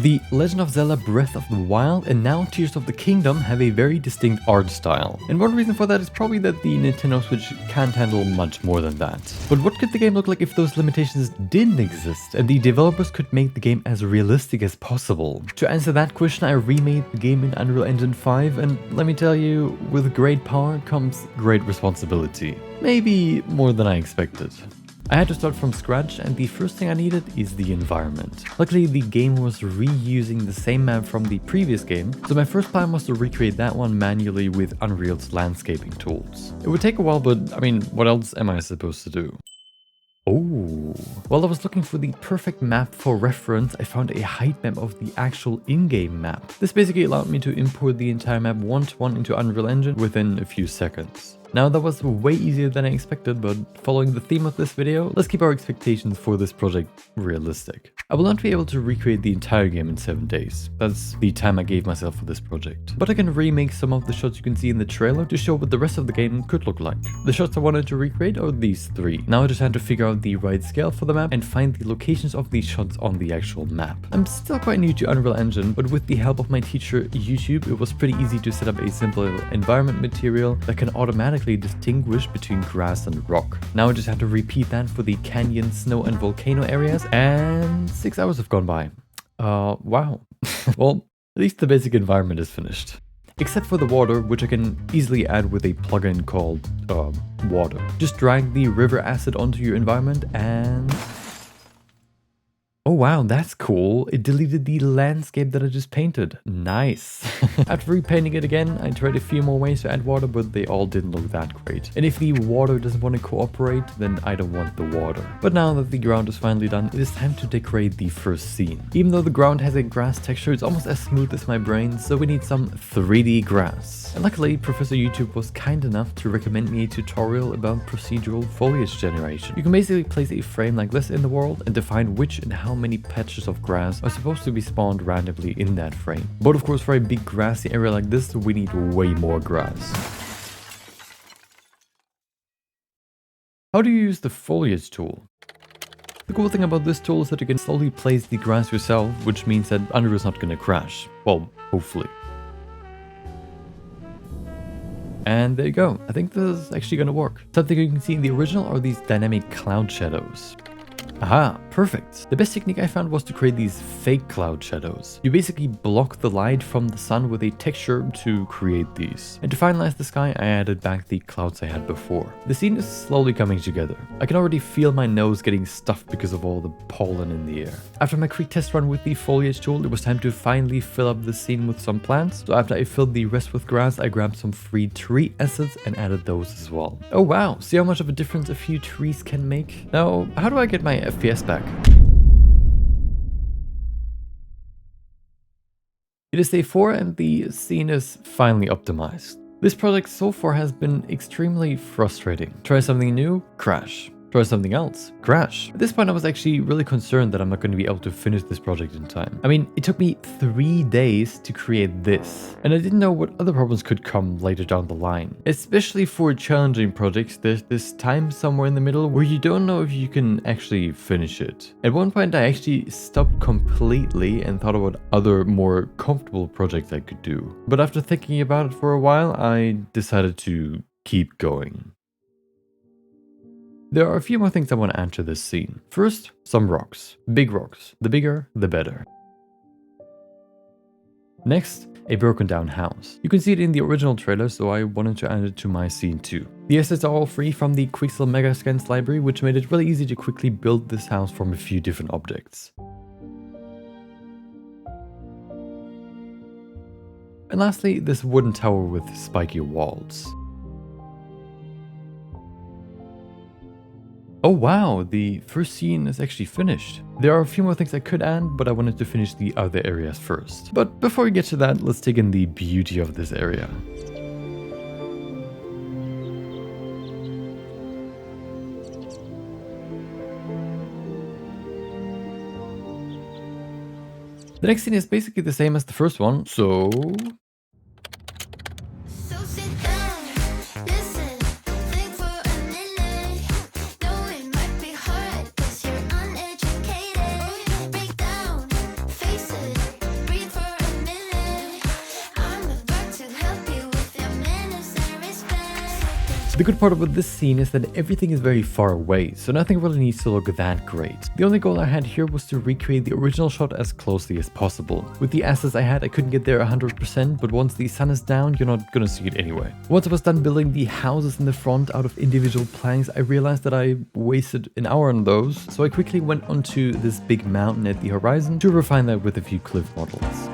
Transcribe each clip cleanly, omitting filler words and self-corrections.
The Legend of Zelda Breath of the Wild and now Tears of the Kingdom have a very distinct art style. And one reason for that is probably that the Nintendo Switch can't handle much more than that. But what could the game look like if those limitations didn't exist and the developers could make the game as realistic as possible? To answer that question, I remade the game in Unreal Engine 5, and let me tell you, with great power comes great responsibility. Maybe more than I expected. I had to start from scratch, and the first thing I needed is the environment. Luckily, the game was reusing the same map from the previous game, so my first plan was to recreate that one manually with Unreal's landscaping tools. It would take a while, but I mean, what else am I supposed to do? Oh, while I was looking for the perfect map for reference, I found a height map of the actual in-game map. This basically allowed me to import the entire map one-to-one into Unreal Engine within a few seconds. Now that was way easier than I expected, but following the theme of this video, let's keep our expectations for this project realistic. I will not be able to recreate the entire game in 7 days. That's the time I gave myself for this project. But I can remake some of the shots you can see in the trailer to show what the rest of the game could look like. The shots I wanted to recreate are these 3. Now I just had to figure out the right scale for the map and find the locations of these shots on the actual map. I'm still quite new to Unreal Engine, but with the help of my teacher YouTube, it was pretty easy to set up a simple environment material that can automatically distinguish between grass and rock. Now I just have to repeat that for the canyon, snow and volcano areas, and 6 hours have gone by. Wow. Well, at least the basic environment is finished. Except for the water, which I can easily add with a plugin called water. Just drag the river asset onto your environment and... Oh wow, that's cool. It deleted the landscape that I just painted. Nice. After repainting it again, I tried a few more ways to add water, but they all didn't look that great. And if the water doesn't want to cooperate, then I don't want the water. But now that the ground is finally done, it is time to decorate the first scene. Even though the ground has a grass texture, it's almost as smooth as my brain, so we need some 3D grass. And luckily, Professor YouTube was kind enough to recommend me a tutorial about procedural foliage generation. You can basically place a frame like this in the world and define which and how many patches of grass are supposed to be spawned randomly in that frame. But of course, for a big grassy area like this, we need way more grass. How do you use the foliage tool? The cool thing about this tool is that you can slowly place the grass yourself, which means that Unreal is not going to crash. Well, hopefully. And there you go. I think this is actually going to work. Something you can see in the original are these dynamic cloud shadows. Aha, perfect. The best technique I found was to create these fake cloud shadows. You basically block the light from the sun with a texture to create these. And to finalize the sky, I added back the clouds I had before. The scene is slowly coming together. I can already feel my nose getting stuffed because of all the pollen in the air. After my quick test run with the foliage tool, it was time to finally fill up the scene with some plants. So after I filled the rest with grass, I grabbed some free tree assets and added those as well. Oh wow, see how much of a difference a few trees can make? Now, how do I get my FPS back? It is day 4 and the scene is finally optimized. This project so far has been extremely frustrating. Try something new, crash. Try something else, crash. At this point I was actually really concerned that I'm not going to be able to finish this project in time. I mean, it took me 3 days to create this, and I didn't know what other problems could come later down the line. Especially for challenging projects, there's this time somewhere in the middle where you don't know if you can actually finish it. At one point I actually stopped completely and thought about other more comfortable projects I could do. But after thinking about it for a while, I decided to keep going. There are a few more things I want to add to this scene. First, some rocks. Big rocks. The bigger, the better. Next, a broken down house. You can see it in the original trailer, so I wanted to add it to my scene too. The assets are all free from the Quixel Megascans library, which made it really easy to quickly build this house from a few different objects. And lastly, this wooden tower with spiky walls. Oh wow, the first scene is actually finished. There are a few more things I could add, but I wanted to finish the other areas first. But before we get to that, let's take in the beauty of this area. The next scene is basically the same as the first one, so... The good part about this scene is that everything is very far away, so nothing really needs to look that great. The only goal I had here was to recreate the original shot as closely as possible. With the assets I had, I couldn't get there 100%, but once the sun is down, you're not gonna see it anyway. Once I was done building the houses in the front out of individual planks, I realized that I wasted an hour on those, so I quickly went onto this big mountain at the horizon to refine that with a few cliff models.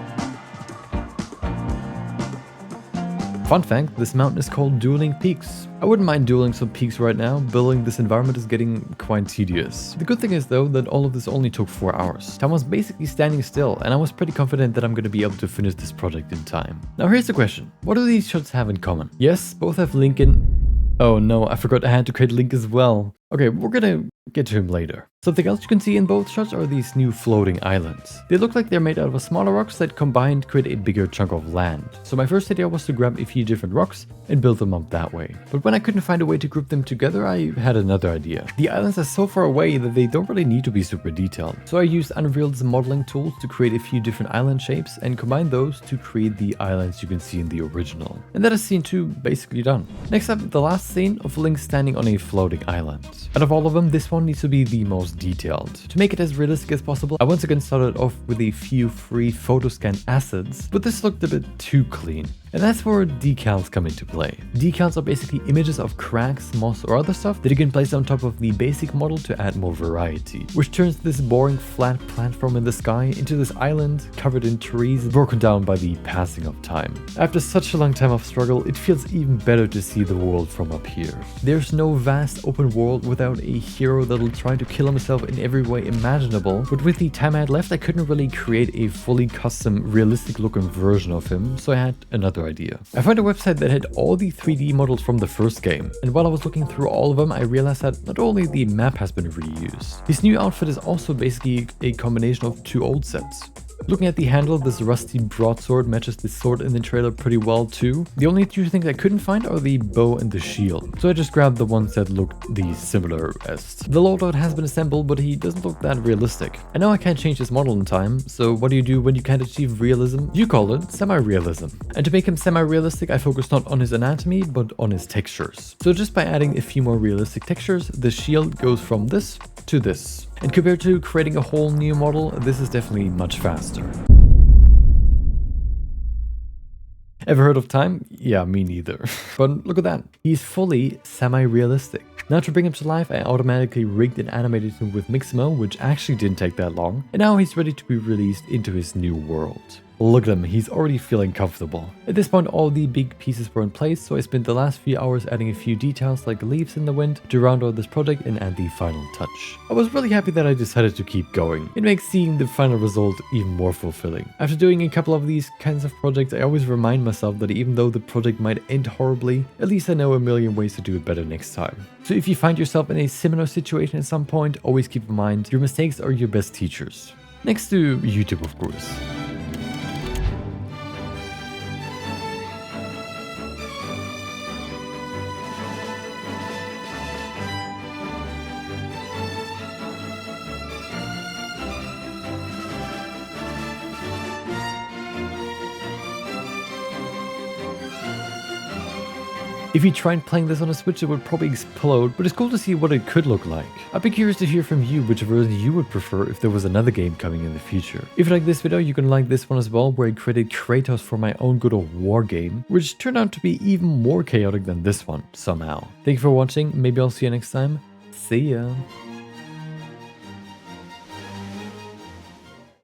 Fun fact, this mountain is called Dueling Peaks. I wouldn't mind dueling some peaks right now. Building this environment is getting quite tedious. The good thing is though that all of this only took 4 hours. Time was basically standing still, and I was pretty confident that I'm going to be able to finish this project in time. Now here's the question. What do these shots have in common? Yes, both have Link in... Oh no, I forgot I had to create Link as well. Okay, we're gonna get to him later. Something else you can see in both shots are these new floating islands. They look like they're made out of smaller rocks that combined create a bigger chunk of land. So my first idea was to grab a few different rocks and build them up that way. But when I couldn't find a way to group them together, I had another idea. The islands are so far away that they don't really need to be super detailed. So I used Unreal's modeling tools to create a few different island shapes and combine those to create the islands you can see in the original. And that is scene 2 basically done. Next up, the last scene of Link standing on a floating island. Out of all of them, this one needs to be the most detailed. To make it as realistic as possible, I once again started off with a few free photo scan assets, but this looked a bit too clean. And that's where decals come into play. Decals are basically images of cracks, moss or other stuff that you can place on top of the basic model to add more variety, which turns this boring flat platform in the sky into this island covered in trees broken down by the passing of time. After such a long time of struggle, it feels even better to see the world from up here. There's no vast open world without a hero that'll try to kill himself in every way imaginable, but with the time I had left, I couldn't really create a fully custom, realistic looking version of him, so I had another idea. I found a website that had all the 3D models from the first game, and while I was looking through all of them, I realized that not only the map has been reused, his new outfit is also basically a combination of 2 old sets. Looking at the handle, this rusty broadsword matches the sword in the trailer pretty well too. The only 2 things I couldn't find are the bow and the shield, so I just grabbed the ones that looked the similarest. The loadout has been assembled, but he doesn't look that realistic. I know I can't change his model in time, so what do you do when you can't achieve realism? You call it semi-realism. And to make him semi-realistic, I focused not on his anatomy, but on his textures. So just by adding a few more realistic textures, the shield goes from this to this. And compared to creating a whole new model, this is definitely much faster. Ever heard of time? Yeah, me neither. But look at that. He's fully semi-realistic. Now to bring him to life, I automatically rigged and animated him with Mixamo, which actually didn't take that long. And now he's ready to be released into his new world. Look at him, he's already feeling comfortable. At this point, all the big pieces were in place, so I spent the last few hours adding a few details like leaves in the wind to round out this project and add the final touch. I was really happy that I decided to keep going. It makes seeing the final result even more fulfilling. After doing a couple of these kinds of projects, I always remind myself that even though the project might end horribly, at least I know a million ways to do it better next time. So if you find yourself in a similar situation at some point, always keep in mind your mistakes are your best teachers. Next to YouTube, of course. If you tried playing this on a Switch, it would probably explode, but it's cool to see what it could look like. I'd be curious to hear from you which version you would prefer if there was another game coming in the future. If you like this video, you can like this one as well, where I created Kratos for my own God of War game, which turned out to be even more chaotic than this one, somehow. Thank you for watching, maybe I'll see you next time. See ya!